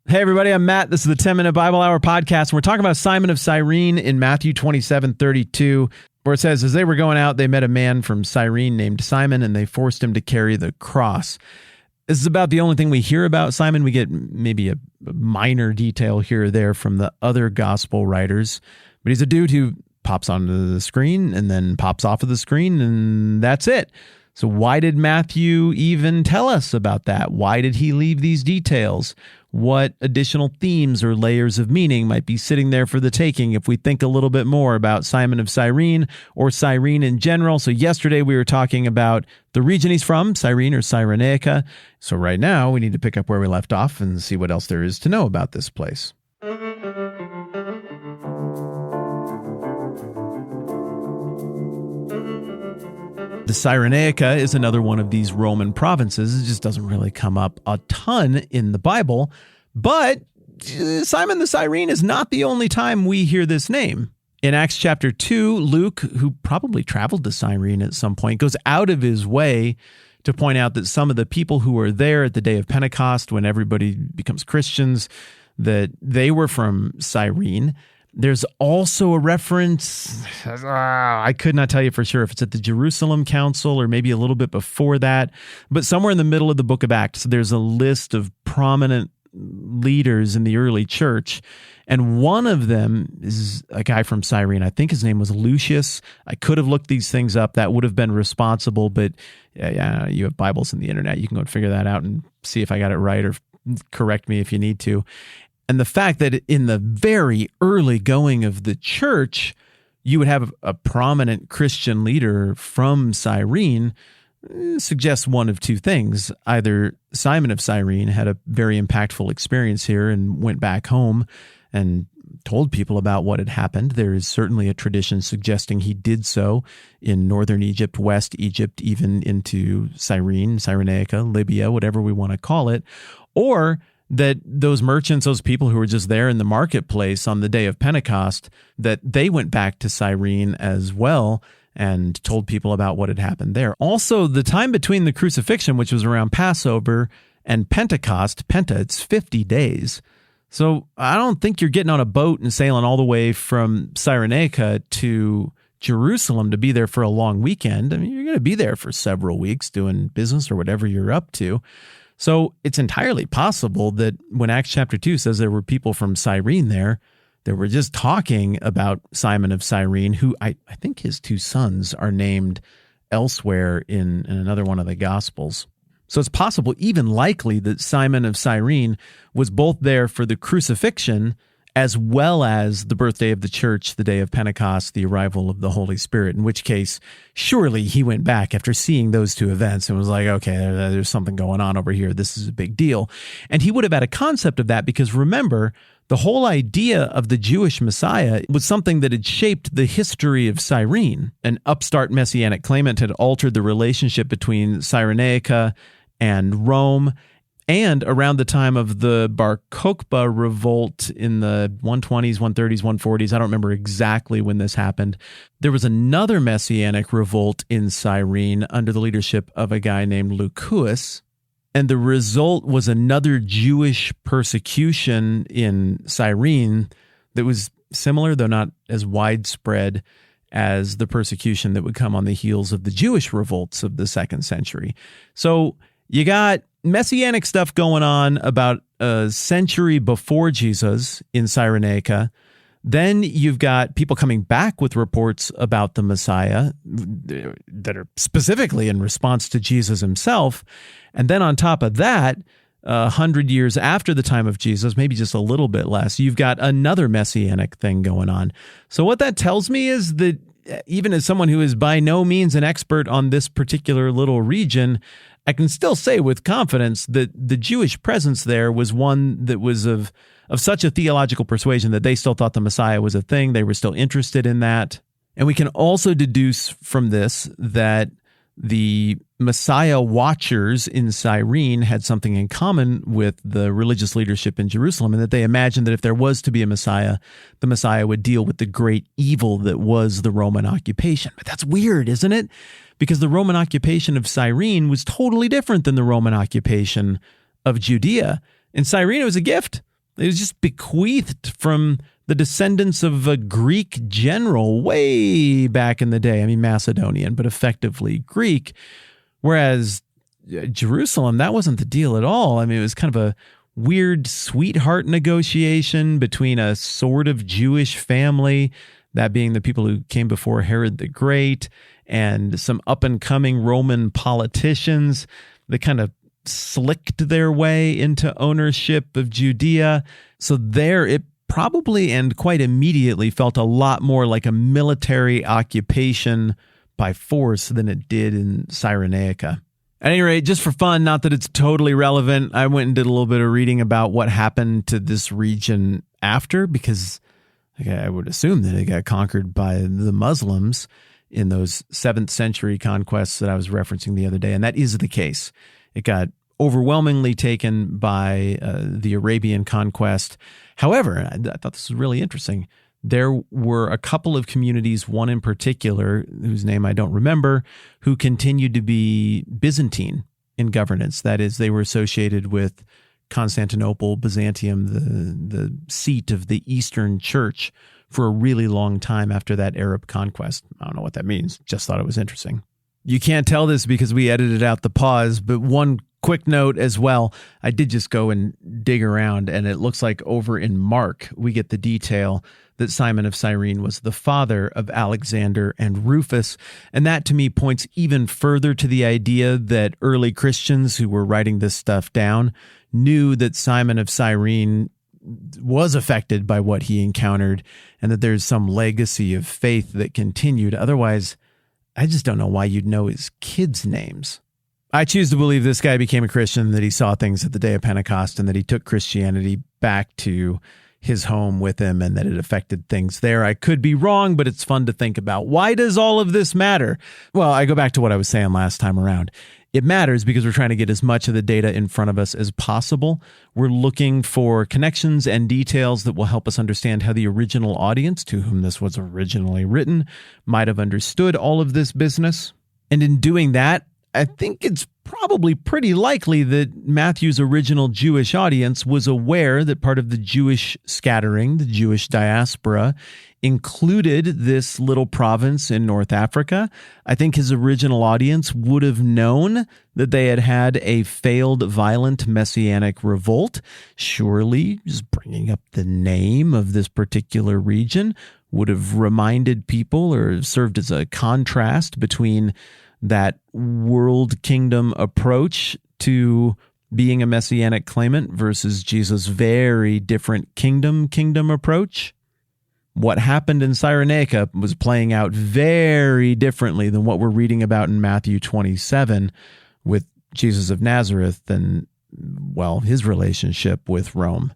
Hey, everybody, I'm Matt. This is the 10-Minute Bible Hour podcast, and we're talking about Simon of Cyrene in Matthew 27:32, where it says, as they were going out, they met a man from Cyrene named Simon, and they forced him to carry the cross. This is about the only thing we hear about Simon. We get maybe a minor detail here or there from the other gospel writers, but he's a dude who pops onto the screen and then pops off of the screen, and that's it. So why did Matthew even tell us about that? Why did he leave these details? What additional themes or layers of meaning might be sitting there for the taking if we think a little bit more about Simon of Cyrene or Cyrene in general? So yesterday we were talking about the region he's from, Cyrene or Cyrenaica. So right now we need to pick up where we left off and see what else there is to know about this place. The Cyrenaica is another one of these Roman provinces. It just doesn't really come up a ton in the Bible. But Simon the Cyrene is not the only time we hear this name. In Acts chapter 2, Luke, who probably traveled to Cyrene at some point, goes out of his way to point out that some of the people who were there at the day of Pentecost, when everybody becomes Christians, that they were from Cyrene. There's also a reference, I could not tell you for sure if it's at the Jerusalem Council or maybe a little bit before that, but somewhere in the middle of the book of Acts, there's a list of prominent leaders in the early church, and one of them is a guy from Cyrene. I think his name was Lucius. I could have looked these things up. That would have been responsible, but yeah, you have Bibles in the internet. You can go and figure that out and see if I got it right or correct me if you need to. And the fact that in the very early going of the church, you would have a prominent Christian leader from Cyrene suggests one of two things. Either Simon of Cyrene had a very impactful experience here and went back home and told people about what had happened. There is certainly a tradition suggesting he did so in northern Egypt, West Egypt, even into Cyrene, Cyrenaica, Libya, whatever we want to call it. Or that those merchants, those people who were just there in the marketplace on the day of Pentecost, that they went back to Cyrene as well and told people about what had happened there. Also, the time between the crucifixion, which was around Passover, and Pentecost, it's 50 days. So I don't think you're getting on a boat and sailing all the way from Cyrenaica to Jerusalem to be there for a long weekend. I mean, you're going to be there for several weeks doing business or whatever you're up to. So it's entirely possible that when Acts chapter 2 says there were people from Cyrene there, they were just talking about Simon of Cyrene, who I think his two sons are named elsewhere in another one of the Gospels. So it's possible, even likely, that Simon of Cyrene was both there for the crucifixion as well as the birthday of the church, the day of Pentecost, the arrival of the Holy Spirit, in which case, surely he went back after seeing those two events and was like, okay, there's something going on over here. This is a big deal. And he would have had a concept of that because, remember, the whole idea of the Jewish Messiah was something that had shaped the history of Cyrene. An upstart Messianic claimant had altered the relationship between Cyrenaica and Rome. And around the time of the Bar Kokhba revolt in the 120s, 130s, 140s, I don't remember exactly when this happened, there was another Messianic revolt in Cyrene under the leadership of a guy named Lucius. And the result was another Jewish persecution in Cyrene that was similar, though not as widespread as the persecution that would come on the heels of the Jewish revolts of the 2nd century. So you got Messianic stuff going on about a century before Jesus in Cyrenaica. Then you've got people coming back with reports about the Messiah that are specifically in response to Jesus himself. And then on top of that, 100 years after the time of Jesus, maybe just a little bit less, you've got another Messianic thing going on. So what that tells me is that even as someone who is by no means an expert on this particular little region, I can still say with confidence that the Jewish presence there was one that was of such a theological persuasion that they still thought the Messiah was a thing. They were still interested in that. And we can also deduce from this that the Messiah watchers in Cyrene had something in common with the religious leadership in Jerusalem, and that they imagined that if there was to be a Messiah, the Messiah would deal with the great evil that was the Roman occupation. But that's weird, isn't it? Because the Roman occupation of Cyrene was totally different than the Roman occupation of Judea. In Cyrene, it was a gift. It was just bequeathed from the descendants of a Greek general way back in the day. I mean, Macedonian, but effectively Greek. Whereas Jerusalem, that wasn't the deal at all. I mean, it was kind of a weird sweetheart negotiation between a sort of Jewish family, that being the people who came before Herod the Great, and some up-and-coming Roman politicians that kind of slicked their way into ownership of Judea. So there it probably and quite immediately felt a lot more like a military occupation by force than it did in Cyrenaica. At any rate, just for fun, not that it's totally relevant, I went and did a little bit of reading about what happened to this region after, because I would assume that it got conquered by the Muslims in those 7th century conquests that I was referencing the other day, and that is the case. It got overwhelmingly taken by the Arabian conquest. However, I thought this was really interesting. There were a couple of communities, one in particular, whose name I don't remember, who continued to be Byzantine in governance. That is, they were associated with Constantinople, Byzantium, the seat of the Eastern Church, for a really long time after that Arab conquest. I don't know what that means. Just thought it was interesting. You can't tell this because we edited out the pause, but one quick note as well. I did just go and dig around, and it looks like over in Mark, we get the detail that Simon of Cyrene was the father of Alexander and Rufus. And that to me points even further to the idea that early Christians who were writing this stuff down knew that Simon of Cyrene was affected by what he encountered, and that there's some legacy of faith that continued. Otherwise, I just don't know why you'd know his kids' names. I choose to believe this guy became a Christian, that he saw things at the day of Pentecost, and that he took Christianity back to his home with him, and that it affected things there. I could be wrong, but it's fun to think about. Why does all of this matter? Well, I go back to what I was saying last time around. It matters because we're trying to get as much of the data in front of us as possible. We're looking for connections and details that will help us understand how the original audience, to whom this was originally written, might have understood all of this business. And in doing that, I think it's probably pretty likely that Matthew's original Jewish audience was aware that part of the Jewish scattering, the Jewish diaspora, included this little province in North Africa. I think his original audience would have known that they had had a failed violent messianic revolt. Surely just bringing up the name of this particular region would have reminded people or served as a contrast between that world kingdom approach to being a messianic claimant versus Jesus' very different kingdom approach. What happened in Cyrenaica was playing out very differently than what we're reading about in Matthew 27 with Jesus of Nazareth and, well, his relationship with Rome.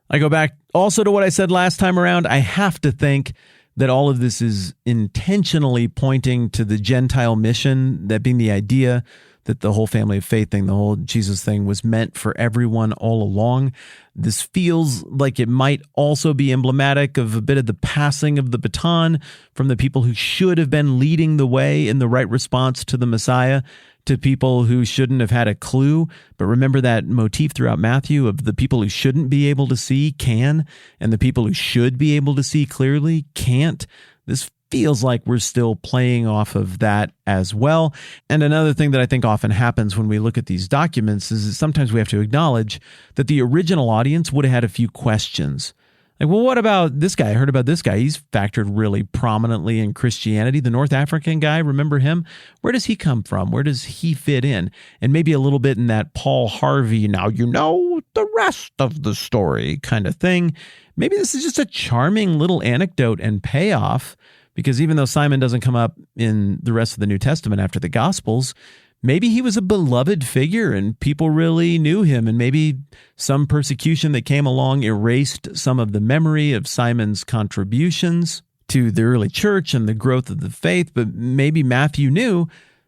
I go back also to what I said last time around. I have to think that all of this is intentionally pointing to the Gentile mission, that being the idea that the whole family of faith thing, the whole Jesus thing, was meant for everyone all along. This feels like it might also be emblematic of a bit of the passing of the baton from the people who should have been leading the way in the right response to the Messiah to people who shouldn't have had a clue. But remember that motif throughout Matthew of the people who shouldn't be able to see can, and the people who should be able to see clearly can't. This feels like we're still playing off of that as well. And another thing that I think often happens when we look at these documents is that sometimes we have to acknowledge that the original audience would have had a few questions. Like, well, what about this guy? I heard about this guy. He's factored really prominently in Christianity. The North African guy, remember him? Where does he come from? Where does he fit in? And maybe a little bit in that Paul Harvey, now you know the rest of the story kind of thing. Maybe this is just a charming little anecdote and payoff, because even though Simon doesn't come up in the rest of the New Testament after the Gospels, maybe he was a beloved figure and people really knew him, and maybe some persecution that came along erased some of the memory of Simon's contributions to the early church and the growth of the faith. But maybe Matthew knew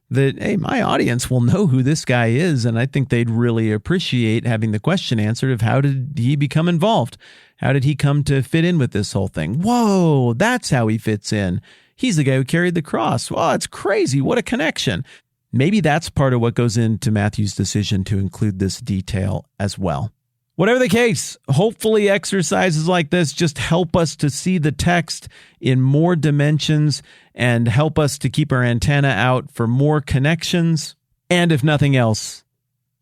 that, hey, my audience will know who this guy is, and I think they'd really appreciate having the question answered of how did he become involved? How did he come to fit in with this whole thing? Whoa, that's how he fits in. He's the guy who carried the cross. Wow, it's crazy. What a connection. Maybe that's part of what goes into Matthew's decision to include this detail as well. Whatever the case, hopefully exercises like this just help us to see the text in more dimensions and help us to keep our antenna out for more connections. And if nothing else,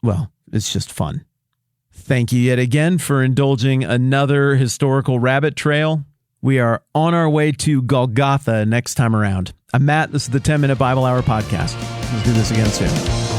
well, it's just fun. Thank you yet again for indulging another historical rabbit trail. We are on our way to Golgotha next time around. I'm Matt. This is the 10-Minute Bible Hour Podcast. Let's do this again soon.